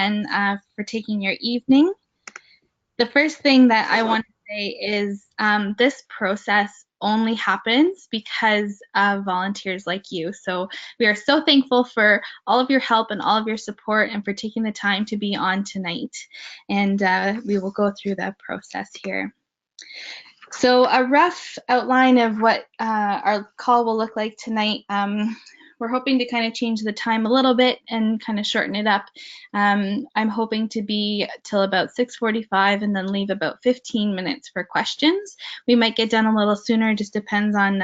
again for taking your evening. The first thing that I want to say is this process only happens because of volunteers like you. So we are so thankful for all of your help and all of your support and for taking the time to be on tonight. And we will go through that process here. So a rough outline of what our call will look like tonight. We're hoping to kind of change the time a little bit and kind of shorten it up. I'm hoping to be till about 6:45 and then leave about 15 minutes for questions. We might get done a little sooner, just depends on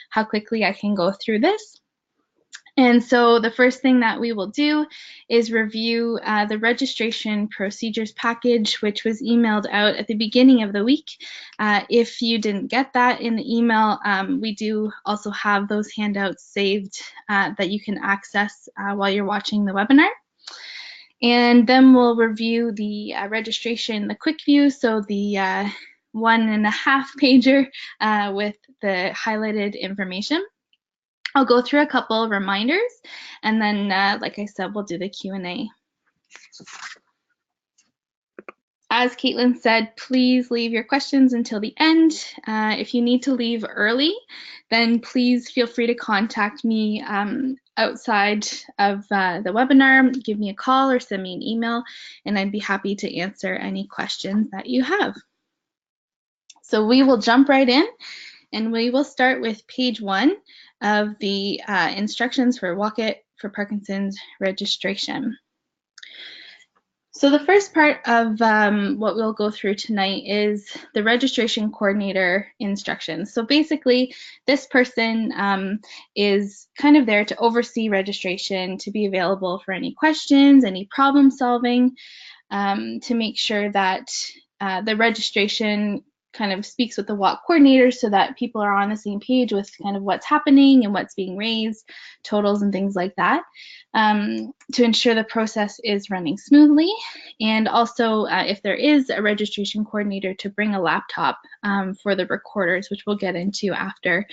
how quickly I can go through this. And so the first thing that we will do is review the registration procedures package, which was emailed out at the beginning of the week. If you didn't get that in the email, we do also have those handouts saved that you can access while you're watching the webinar. And then we'll review the registration, the quick view, so the 1.5 pager with the highlighted information. I'll go through a couple of reminders, and then, like I said, we'll do the Q&A. As Caitlin said, please leave your questions until the end. If you need to leave early, then please feel free to contact me outside of the webinar. Give me a call or send me an email, and I'd be happy to answer any questions that you have. So we will jump right in, and we will start with page 1 of the instructions for Walk It for Parkinson's registration. So the first part of what we'll go through tonight is the registration coordinator instructions. So basically, this person is kind of there to oversee registration, to be available for any questions, any problem solving, to make sure that the registration kind of speaks with the walk coordinator so that people are on the same page with kind of what's happening and what's being raised, totals and things like that, to ensure the process is running smoothly. And also, if there is a registration coordinator, to bring a laptop for the recorders, which we'll get into after,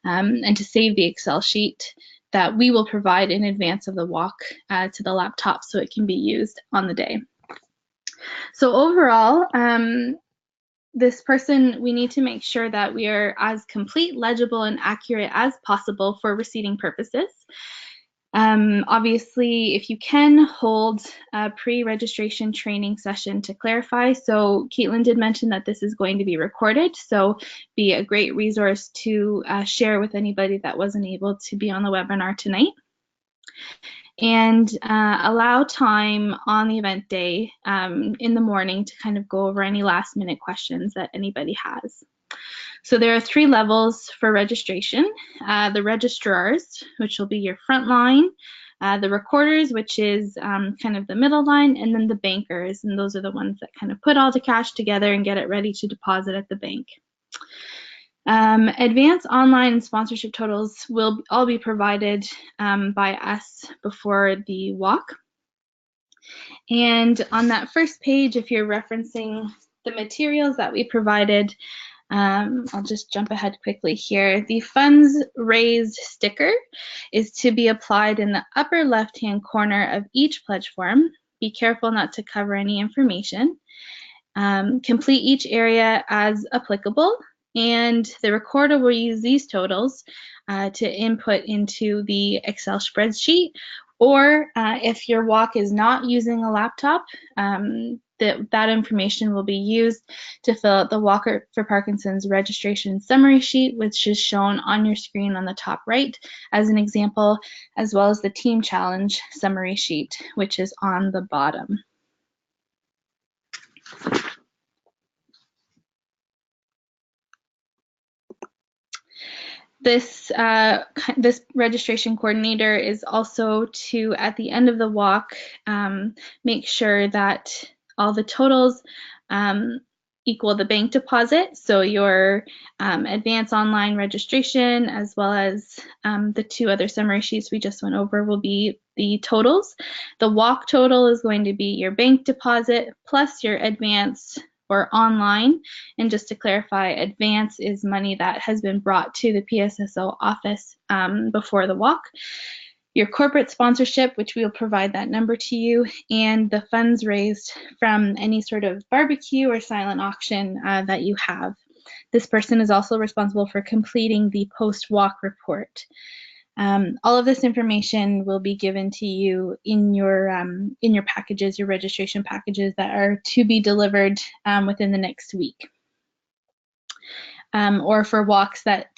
and to save the Excel sheet that we will provide in advance of the walk to the laptop so it can be used on the day. So overall, this person, we need to make sure that we are as complete, legible, and accurate as possible for receiving purposes. Obviously, if you can, hold a pre-registration training session to clarify. So Caitlin did mention that this is going to be recorded, so be a great resource to share with anybody that wasn't able to be on the webinar tonight. And allow time on the event day in the morning to kind of go over any last minute questions that anybody has. So there are 3 levels for registration. The registrars, which will be your front line, the recorders, which is kind of the middle line, and then the bankers, and those are the ones that kind of put all the cash together and get it ready to deposit at the bank. Advanced online and sponsorship totals will all be provided by us before the walk. And on that first page, if you're referencing the materials that we provided, I'll just jump ahead quickly here. The funds raised sticker is to be applied in the upper left-hand corner of each pledge form. Be careful not to cover any information. Complete each area as applicable. And the recorder will use these totals to input into the Excel spreadsheet, or if your walk is not using a laptop, that information will be used to fill out the Walk It for Parkinson's registration summary sheet, which is shown on your screen on the top right as an example, as well as the team challenge summary sheet, which is on the bottom. This registration coordinator is also to, at the end of the walk, make sure that all the totals equal the bank deposit. So your advanced online registration, as well as the 2 other summary sheets we just went over, will be the totals. The walk total is going to be your bank deposit plus your advance or online. And just to clarify, advance is money that has been brought to the PSSO office before the walk. your corporate sponsorship, which we'll provide that number to you, and the funds raised from any sort of barbecue or silent auction that you have. This person is also responsible for completing the post-walk report. All of this information will be given to you in your packages, your registration packages that are to be delivered within the next week. Or for walks that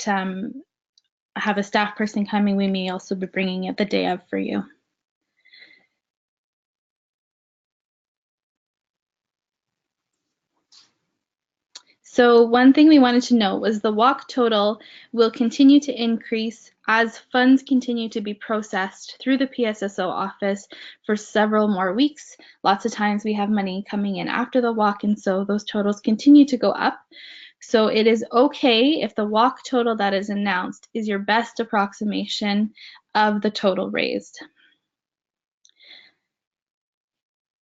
have a staff person coming, we may also be bringing it the day of for you. So one thing we wanted to know was the walk total will continue to increase as funds continue to be processed through the PSSO office for several more weeks. Lots of times we have money coming in after the walk, and so those totals continue to go up. So it is okay if the walk total that is announced is your best approximation of the total raised.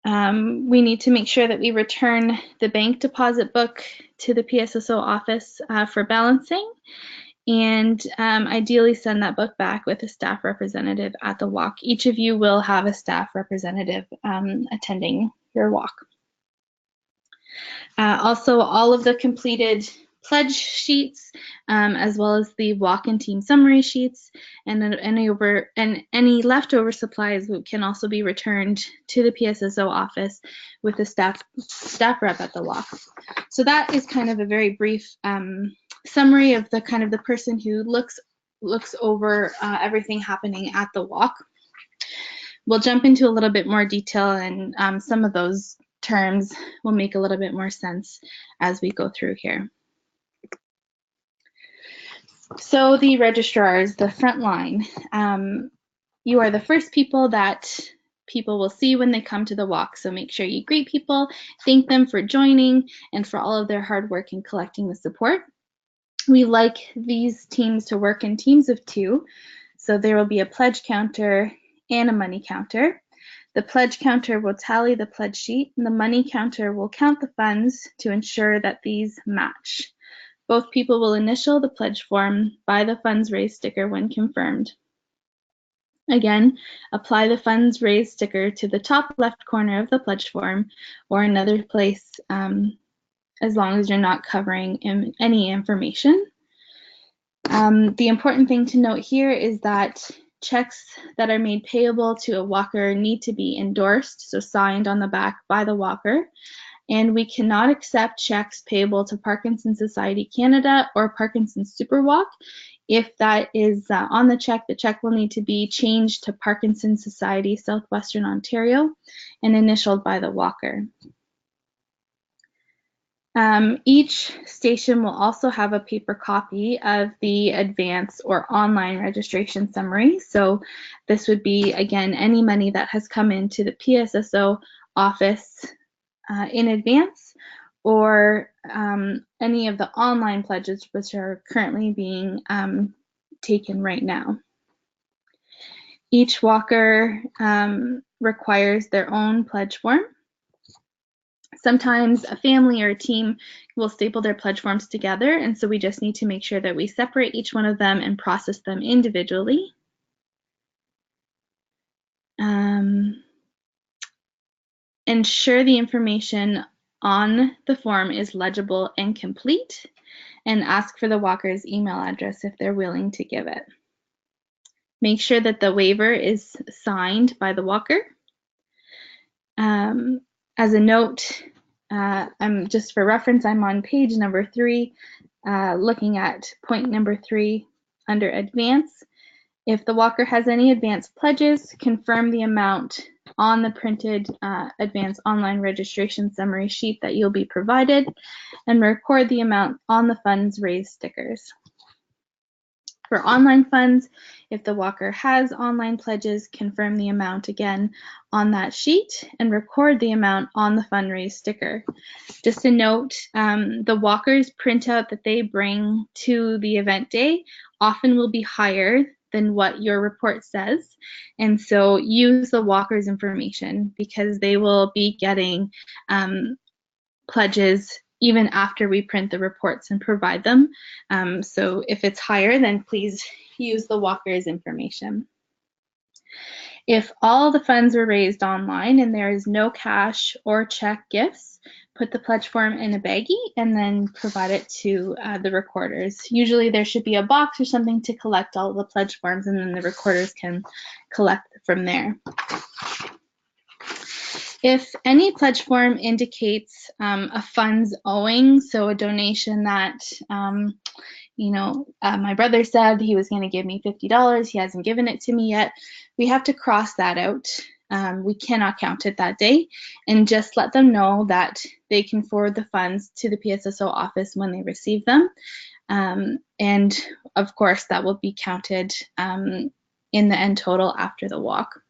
We need to make sure that we return the bank deposit book to the PSSO office for balancing, and ideally send that book back with a staff representative at the walk. Each of you will have a staff representative attending your walk. Also, all of the completed pledge sheets, as well as the walk-in team summary sheets, and any leftover supplies can also be returned to the PSSO office with the staff rep at the walk. So that is kind of a very brief summary of the person who looks over everything happening at the walk. We'll jump into a little bit more detail, and some of those terms will make a little bit more sense as we go through here. So the registrars, the front line, you are the first people that people will see when they come to the walk. So make sure you greet people, thank them for joining and for all of their hard work in collecting the support. We like these teams to work in teams of 2. So there will be a pledge counter and a money counter. The pledge counter will tally the pledge sheet, and the money counter will count the funds to ensure that these match. Both people will initial the pledge form by the funds raised sticker when confirmed. Again, apply the funds raised sticker to the top left corner of the pledge form or another place as long as you're not covering any information. The important thing to note here is that checks that are made payable to a walker need to be endorsed, so signed on the back by the walker. And we cannot accept checks payable to Parkinson's Society Canada or Parkinson's Superwalk. If that is on the check will need to be changed to Parkinson's Society Southwestern Ontario and initialed by the walker. Each station will also have a paper copy of the advance or online registration summary. So this would be, again, any money that has come into the PSSO office in advance, or any of the online pledges which are currently being taken right now. Each walker requires their own pledge form. Sometimes a family or a team will staple their pledge forms together, and so we just need to make sure that we separate each one of them and process them individually. Ensure the information on the form is legible and complete, and ask for the walker's email address if they're willing to give it. Make sure that the waiver is signed by the walker. As a note, just for reference, I'm on page number 3, looking at point number 3 under advance. If the walker has any advance pledges, confirm the amount on the printed advance online registration summary sheet that you'll be provided, and record the amount on the funds raised stickers. For online funds, if the walker has online pledges, confirm the amount again on that sheet and record the amount on the fundraise sticker. Just a note, the walker's printout that they bring to the event day often will be higher than what your report says, and so use the walker's information because they will be getting pledges even after we print the reports and provide them. So if it's higher, then please use the walker's information. If all the funds were raised online and there is no cash or check gifts, put the pledge form in a baggie and then provide it to the recorders. Usually there should be a box or something to collect all the pledge forms, and then the recorders can collect from there. If any pledge form indicates a funds owing, so a donation that my brother said he was going to give me $50, he hasn't given it to me yet, we have to cross that out. We cannot count it that day, and just let them know that they can forward the funds to the PSSO office when they receive them. And of course, that will be counted in the end total after the walk.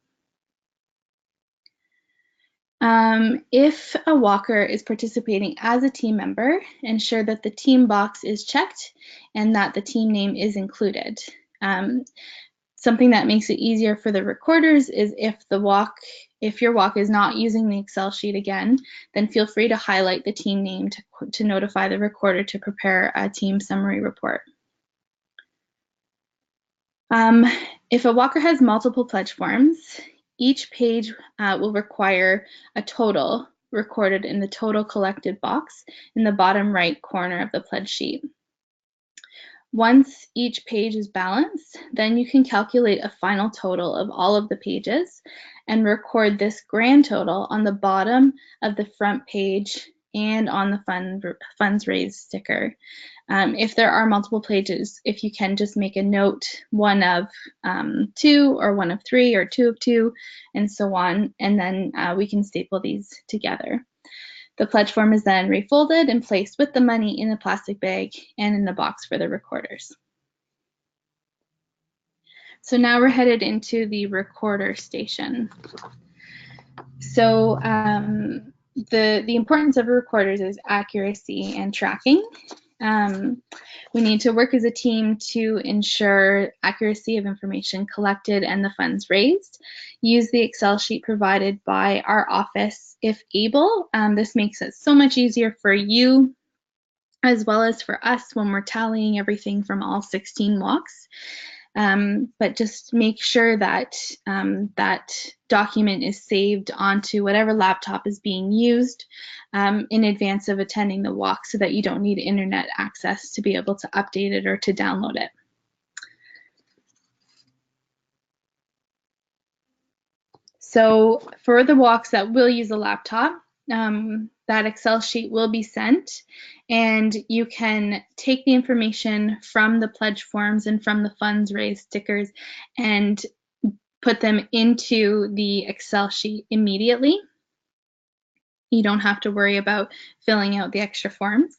If a walker is participating as a team member, ensure that the team box is checked and that the team name is included. Something that makes it easier for the recorders is if your walk is not using the Excel sheet again, then feel free to highlight the team name to notify the recorder to prepare a team summary report. If a walker has multiple pledge forms, each page will require a total recorded in the total collected box in the bottom right corner of the pledge sheet. Once each page is balanced, then you can calculate a final total of all of the pages and record this grand total on the bottom of the front page and on the funds raised sticker. If there are multiple pages, if you can just make a note, 1 of 2 or 1 of 3 or 2 of 2 and so on, and then we can staple these together. The pledge form is then refolded and placed with the money in a plastic bag and in the box for the recorders. So now we're headed into the recorder station. So the importance of recorders is accuracy and tracking. We need to work as a team to ensure accuracy of information collected and the funds raised. Use the Excel sheet provided by our office if able. This makes it so much easier for you as well as for us when we're tallying everything from all 16 walks. But just make sure that that document is saved onto whatever laptop is being used in advance of attending the walk, so that you don't need internet access to be able to update it or to download it. So for the walks that will use a laptop, that Excel sheet will be sent, and you can take the information from the pledge forms and from the funds raised stickers and put them into the Excel sheet immediately. You don't have to worry about filling out the extra forms.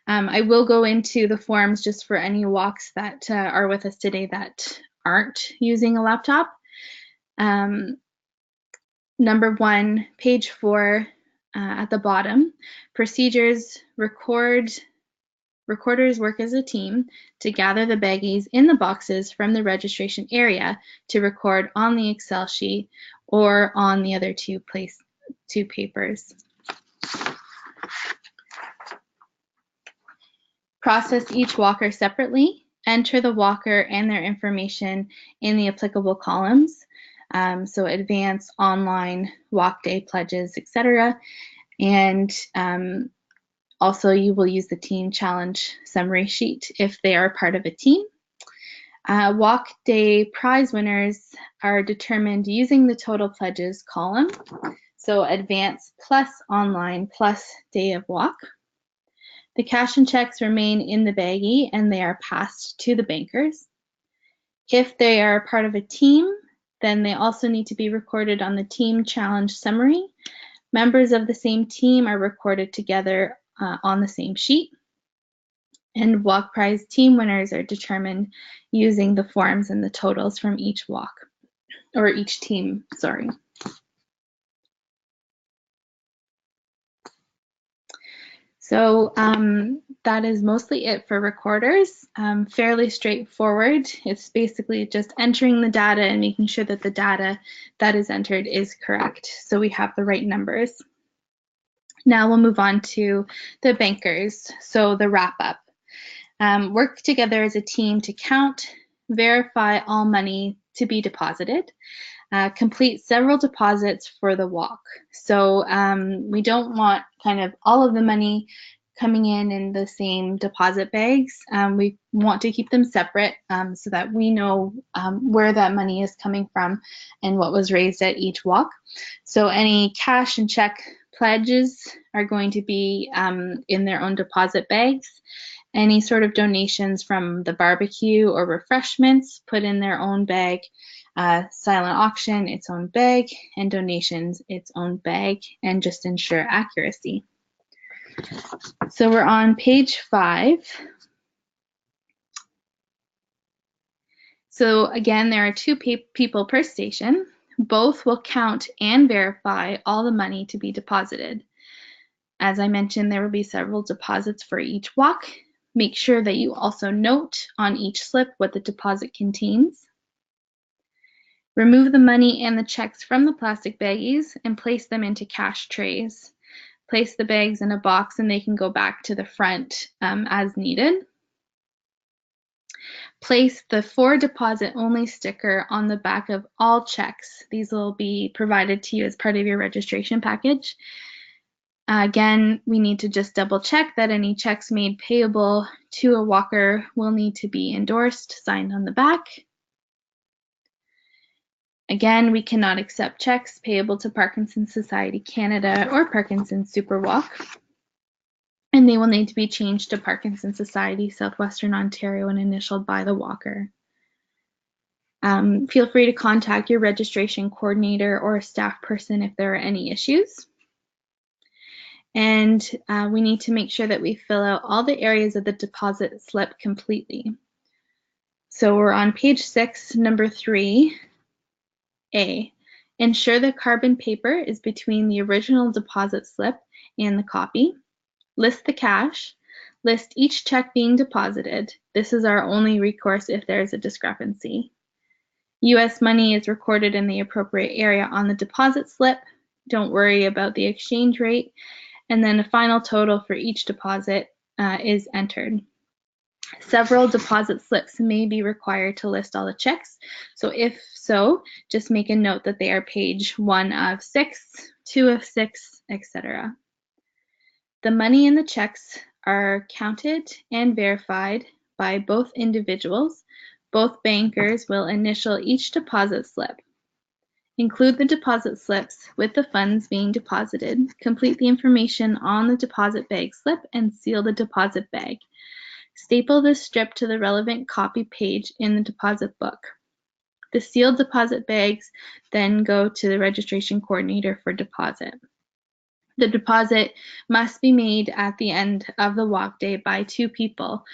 I will go into the forms just for any walks that are with us today that aren't using a laptop. Number 1, page 4, at the bottom, procedures. Recorders work as a team to gather the baggies in the boxes from the registration area to record on the Excel sheet or on the other two papers. Process each walker separately. Enter the walker and their information in the applicable columns. So advance, online, walk day pledges, etc. And also you will use the team challenge summary sheet if they are part of a team. Walk day prize winners are determined using the total pledges column. So advance plus online plus day of walk. The cash and checks remain in the baggie and they are passed to the bankers. If they are part of a team, then they also need to be recorded on the team challenge summary. Members of the same team are recorded together on the same sheet. And walk prize team winners are determined using the forms and the totals from each walk, or each team, sorry. So that is mostly it for recorders. Fairly straightforward. It's basically just entering the data and making sure that the data that is entered is correct, so we have the right numbers. Now we'll move on to the bankers, so the wrap-up. Work together as a team to count, verify all money to be deposited. Complete several deposits for the walk. So we don't want kind of all of the money coming in the same deposit bags. We want to keep them separate so that we know where that money is coming from and what was raised at each walk. So any cash and check pledges are going to be in their own deposit bags. Any sort of donations from the barbecue or refreshments put in their own bag. Silent auction, its own bag, and donations, its own bag, and just ensure accuracy. So we're on page 5. So again, there are 2 people per station. Both will count and verify all the money to be deposited. As I mentioned, there will be several deposits for each walk. Make sure that you also note on each slip what the deposit contains. Remove the money and the checks from the plastic baggies and place them into cash trays. Place the bags in a box and they can go back to the front as needed. Place the For Deposit Only sticker on the back of all checks. These will be provided to you as part of your registration package. Again, we need to just double check that any checks made payable to a walker will need to be endorsed, signed on the back. Again, we cannot accept checks payable to Parkinson's Society Canada or Parkinson's Superwalk, and they will need to be changed to Parkinson's Society Southwestern Ontario and initialed by the walker. Feel free to contact your registration coordinator or a staff person if there are any issues. And we need to make sure that we fill out all the areas of the deposit slip completely. So we're on page 6, number 3. A. Ensure the carbon paper is between the original deposit slip and the copy. List the cash. List each check being deposited. This is our only recourse if there is a discrepancy. US money is recorded in the appropriate area on the deposit slip. Don't worry about the exchange rate. And then a final total for each deposit is entered. Several deposit slips may be required to list all the checks. So if so, just make a note that they are page 1 of 6, 2 of 6, etc. The money in the checks are counted and verified by both individuals. Both bankers will initial each deposit slip. Include the deposit slips with the funds being deposited. Complete the information on the deposit bag slip and seal the deposit bag. Staple this strip to the relevant copy page in the deposit book. The sealed deposit bags then go to the registration coordinator for deposit. The deposit must be made at the end of the walk day by 2 people.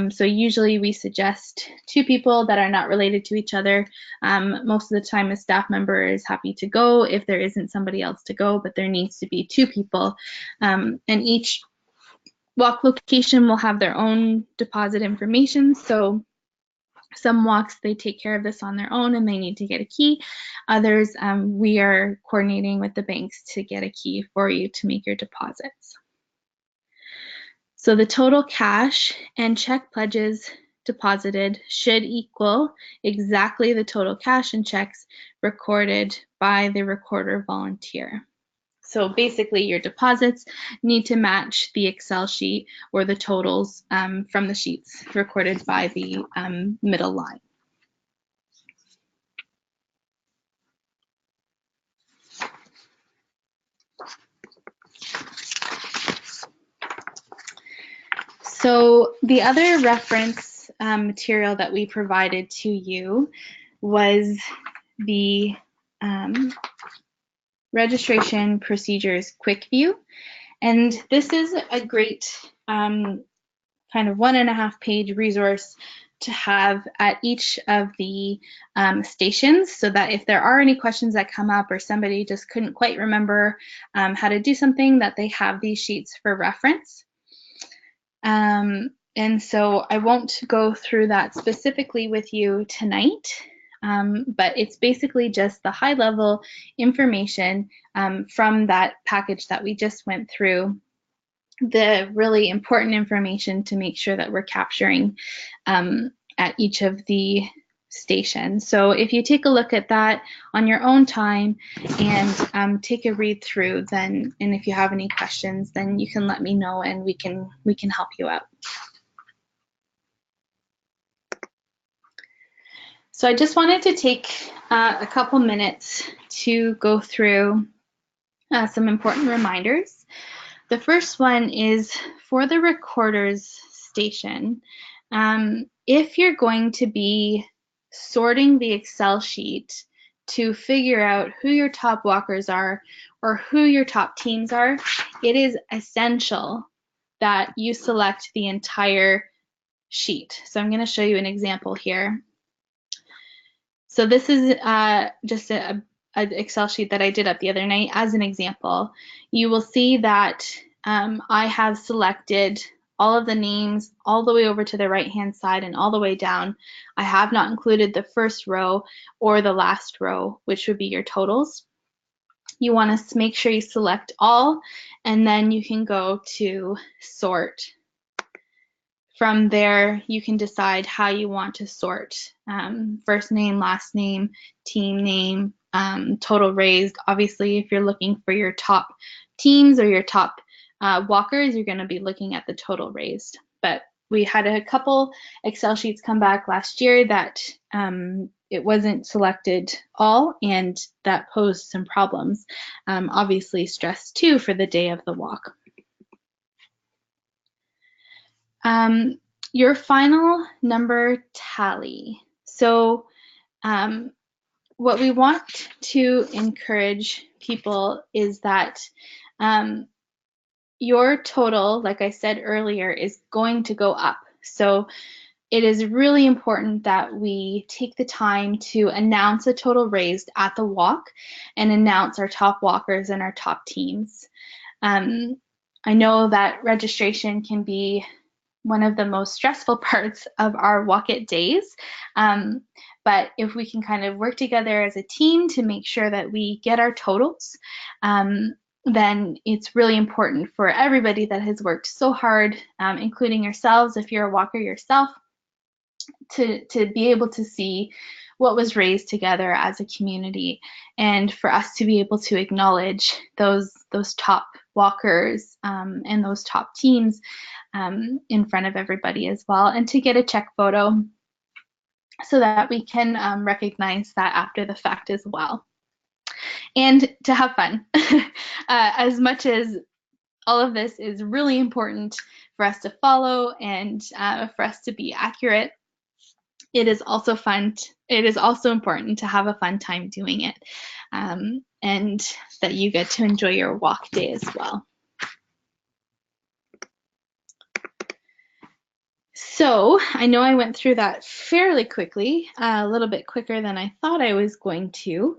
So usually we suggest 2 people that are not related to each other. Most of the time a staff member is happy to go if there isn't somebody else to go, but there needs to be 2 people. And each walk location will have their own deposit information. So some walks, they take care of this on their own and they need to get a key. Others, we are coordinating with the banks to get a key for you to make your deposits. So the total cash and check pledges deposited should equal exactly the total cash and checks recorded by the recorder volunteer. So basically your deposits need to match the Excel sheet or the totals from the sheets recorded by the middle line. So the other reference material that we provided to you was the Registration Procedures Quick View. And this is a great kind of 1.5 page resource to have at each of the stations, so that if there are any questions that come up or somebody just couldn't quite remember how to do something, that they have these sheets for reference. And so I won't go through that specifically with you tonight. But it's basically just the high level information from that package that we just went through, the really important information to make sure that we're capturing at each of the station. So if you take a look at that on your own time and take a read through, then, and if you have any questions, then you can let me know and we can help you out. So I just wanted to take a couple minutes to go through some important reminders. The first one is for the recorders station. If you're going to be sorting the Excel sheet to figure out who your top walkers are or who your top teams are, it is essential that you select the entire sheet. So I'm going to show you an example here. So this is just an Excel sheet that I did up the other night as an example. You will see that I have selected all of the names all the way over to the right hand side and all the way down. I have not included the first row or the last row, which would be your totals. You want to make sure you select all, and then you can go to sort. From there, you can decide how you want to sort. First name, last name, team name, total raised. Obviously, if you're looking for your top teams or your top walkers, you're going to be looking at the total raised. But we had a couple Excel sheets come back last year that it wasn't selected all, and that posed some problems. Obviously, stress too for the day of the walk. Your final number tally. So what we want to encourage people is that your total, like I said earlier, is going to go up. So it is really important that we take the time to announce a total raised at the walk and announce our top walkers and our top teams. I know that registration can be one of the most stressful parts of our Walk It days. But if we can kind of work together as a team to make sure that we get our totals, then it's really important for everybody that has worked so hard, including yourselves, if you're a walker yourself, to be able to see what was raised together as a community, and for us to be able to acknowledge those top walkers and those top teams in front of everybody as well, and to get a check photo so that we can recognize that after the fact as well, and to have fun. As much as all of this is really important for us to follow and for us to be accurate, it is also fun. It is also important to have a fun time doing it, and that you get to enjoy your walk day as well. So I know I went through that fairly quickly, a little bit quicker than I thought I was going to.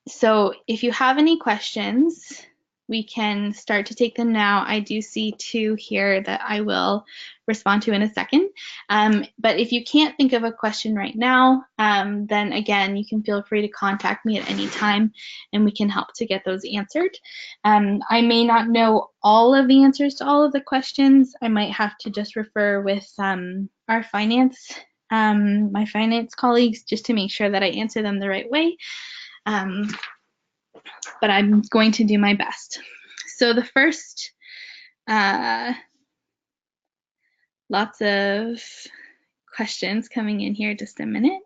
So if you have any questions, we can start to take them now. I do see two here that I will respond to in a second. But if you can't think of a question right now, then again, you can feel free to contact me at any time and we can help to get those answered. I may not know all of the answers to all of the questions. I might have to just refer with our finance, my finance colleagues, just to make sure that I answer them the right way. But I'm going to do my best. So the first, lots of questions coming in here, just a minute.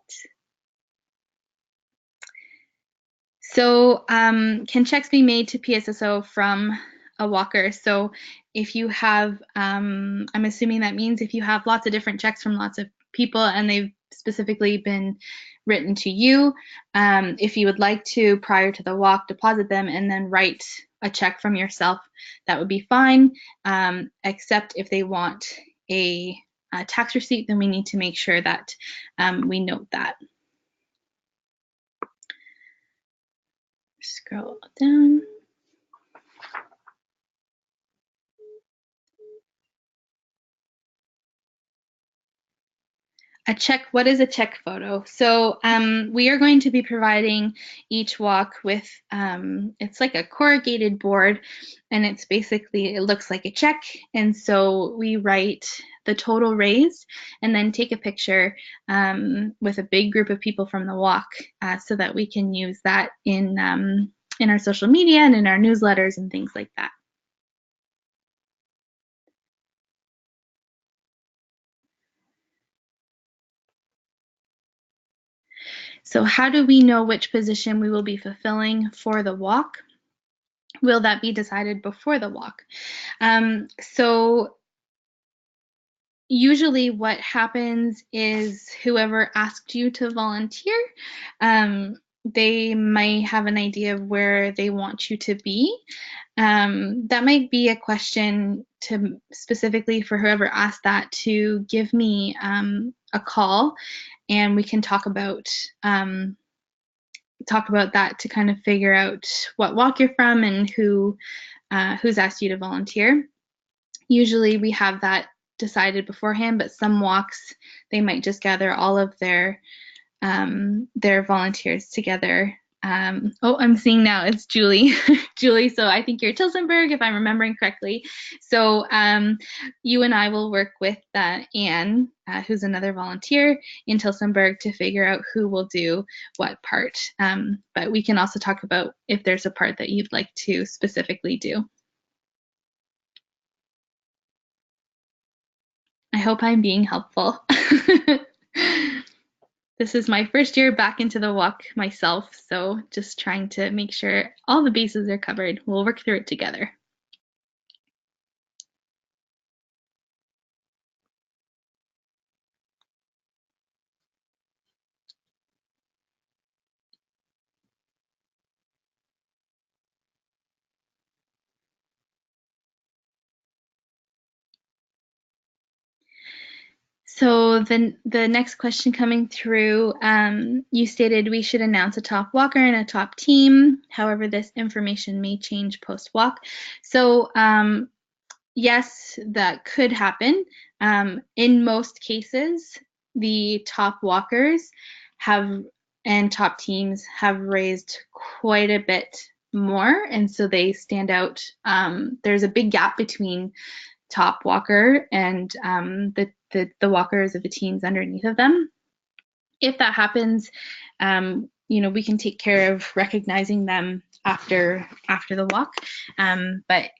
So can checks be made to PSSO from a walker? So if you have, I'm assuming that means if you have lots of different checks from lots of people and they've specifically been written to you, if you would like to, prior to the walk, deposit them and then write a check from yourself, that would be fine, except if they want a tax receipt, then we need to make sure that we note that. Scroll down. A check, what is a check photo? So we are going to be providing each walk with, it's like a corrugated board, and it's basically, it looks like a check. And so we write the total raised, and then take a picture with a big group of people from the walk so that we can use that in our social media and in our newsletters and things like that. So how do we know which position we will be fulfilling for the walk? Will that be decided before the walk? So usually what happens is whoever asked you to volunteer, they might have an idea of where they want you to be. That might be a question to specifically for whoever asked that to give me a call, and we can talk about that to kind of figure out what walk you're from and who's asked you to volunteer. Usually we have that decided beforehand, but some walks they might just gather all of their volunteers together. Oh, I'm seeing now it's Julie. Julie, so I think you're Tillsonburg, if I'm remembering correctly. So you and I will work with Anne, who's another volunteer in Tillsonburg, to figure out who will do what part. But we can also talk about if there's a part that you'd like to specifically do. I hope I'm being helpful. This is my first year back into the walk myself, so just trying to make sure all the bases are covered. We'll work through it together. So the next question coming through, you stated we should announce a top walker and a top team. However, this information may change post-walk. So yes, that could happen. In most cases, the top walkers and top teams have raised quite a bit more, and so they stand out. There's a big gap between top walker and the walkers of the teams underneath of them. If that happens, we can take care of recognizing them after the walk. But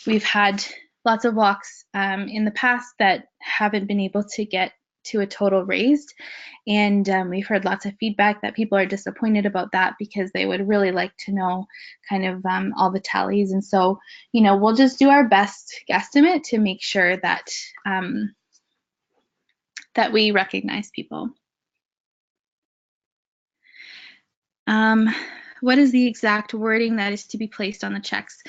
we've had lots of walks in the past that haven't been able to get to a total raised, and we've heard lots of feedback that people are disappointed about that because they would really like to know kind of all the tallies. And so we'll just do our best guesstimate to make sure that that we recognize people. What is the exact wording that is to be placed on the checks?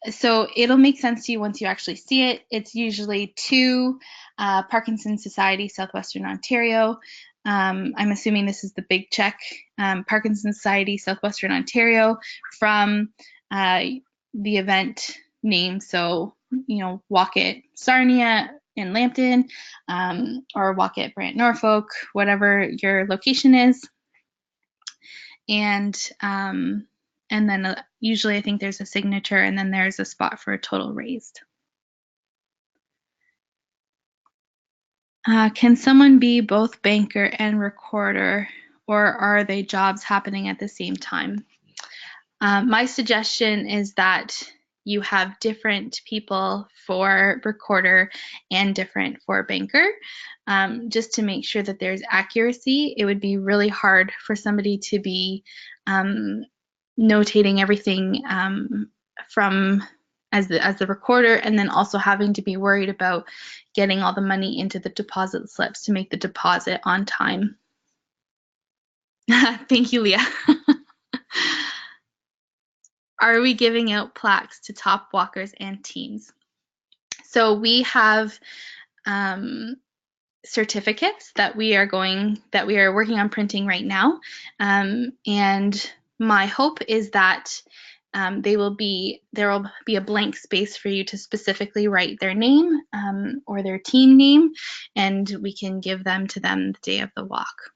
So it'll make sense to you once you actually see it. It's usually to Parkinson's Society, Southwestern Ontario. I'm assuming this is the big check. Parkinson's Society, Southwestern Ontario, from the event name. So, Walk It Sarnia in Lambton, or Walk It Brant Norfolk, whatever your location is. And then usually I think there's a signature, and then there's a spot for a total raised. Can someone be both banker and recorder, or are they jobs happening at the same time? My suggestion is that you have different people for recorder and different for banker, just to make sure that there's accuracy. It would be really hard for somebody to be notating everything from as the recorder, and then also having to be worried about getting all the money into the deposit slips to make the deposit on time. Thank you, Leah. Are we giving out plaques to top walkers and teams? So we have certificates that we are working on printing right now, and my hope is that there will be a blank space for you to specifically write their name or their team name, and we can give them to them the day of the walk.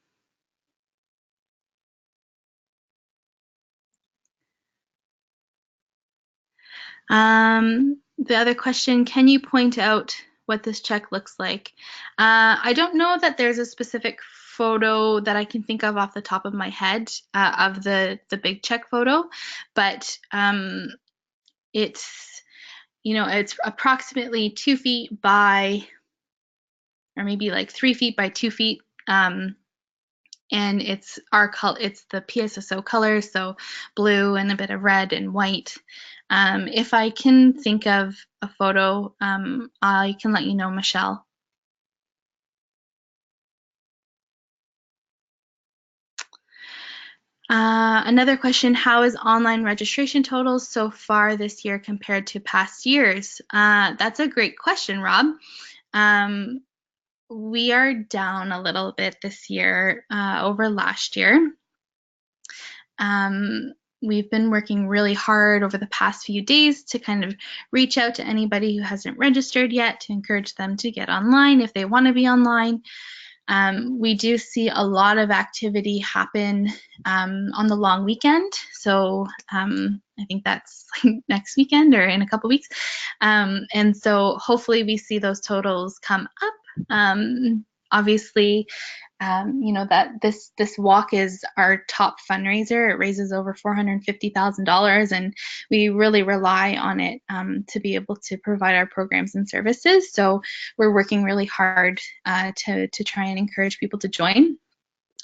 The other question, can you point out what this check looks like. I don't know that there's a specific photo that I can think of off the top of my head of the big check photo, but it's, you know, it's approximately 2 feet by, or maybe like 3 feet by 2 feet. And it's our color, it's the PSSO colors, so blue and a bit of red and white. If I can think of a photo, I can let you know, Michelle. Another question, how is online registration totals so far this year compared to past years? That's a great question, Rob. We are down a little bit this year over last year. We've been working really hard over the past few days to kind of reach out to anybody who hasn't registered yet to encourage them to get online if they want to be online. We do see a lot of activity happen on the long weekend. So I think that's like next weekend or in a couple weeks. And so hopefully we see those totals come up. Obviously, you know, that this walk is our top fundraiser. It raises over $450,000, and we really rely on it to be able to provide our programs and services. So we're working really hard to try and encourage people to join.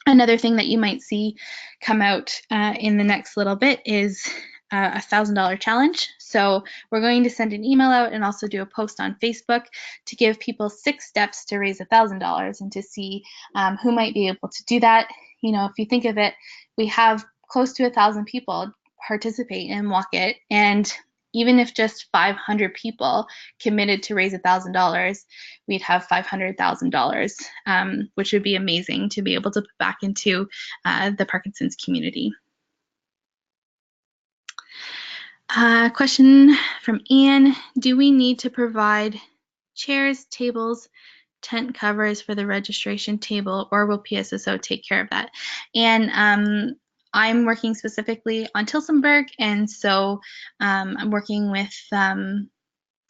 Another thing that you might see come out in the next little bit is a $1,000 challenge. So we're going to send an email out and also do a post on Facebook to give people 6 steps to raise $1,000 and to see who might be able to do that. You know, if you think of it, we have close to 1,000 people participate in Walk It, and even if just 500 people committed to raise $1,000, we'd have $500,000, which would be amazing to be able to put back into the Parkinson's community. Question from Anne, do we need to provide chairs, tables, tent covers for the registration table, or will PSSO take care of that? And I'm working specifically on Tillsonburg, and so I'm working with the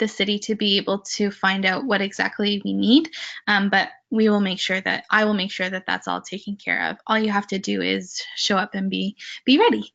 city to be able to find out what exactly we need, but we will make sure that I will make sure that that's all taken care of. All you have to do is show up and be ready.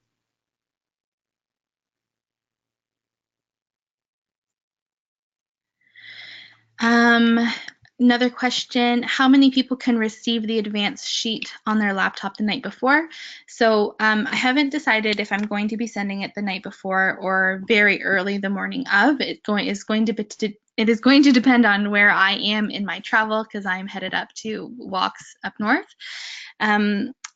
Another question, how many people can receive the advance sheet on their laptop the night before? So I haven't decided if I'm going to be sending it the night before or very early the morning of. It is going to depend on where I am in my travel, because I'm headed up to walks up north.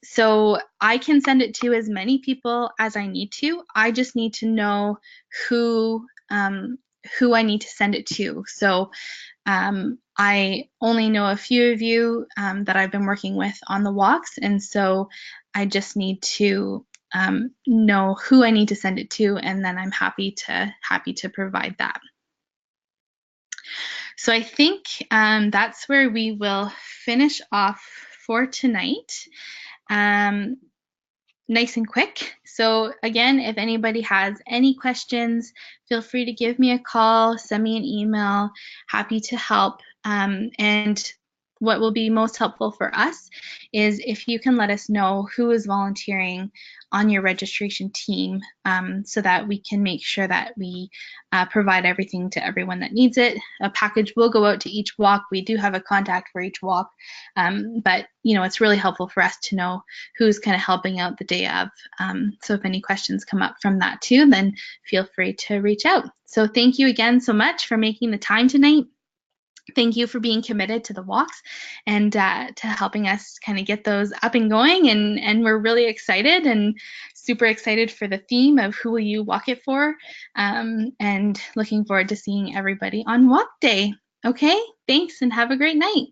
So I can send it to as many people as I need to. I just need to know who I need to send it to. So I only know a few of you that I've been working with on the walks, and so I just need to know who I need to send it to, and then I'm happy to provide that. So I think that's where we will finish off for tonight. Nice and quick. So again, if anybody has any questions, feel free to give me a call, send me an email. Happy to help. And what will be most helpful for us is if you can let us know who is volunteering on your registration team, so that we can make sure that we provide everything to everyone that needs it. A package will go out to each walk. We do have a contact for each walk, but you know, it's really helpful for us to know who's kind of helping out the day of. So if any questions come up from that too, then feel free to reach out. So thank you again so much for making the time tonight. Thank you for being committed to the walks and to helping us kind of get those up and going. And we're really excited and super excited for the theme of who will you walk it for, and looking forward to seeing everybody on walk day. Okay, thanks and have a great night.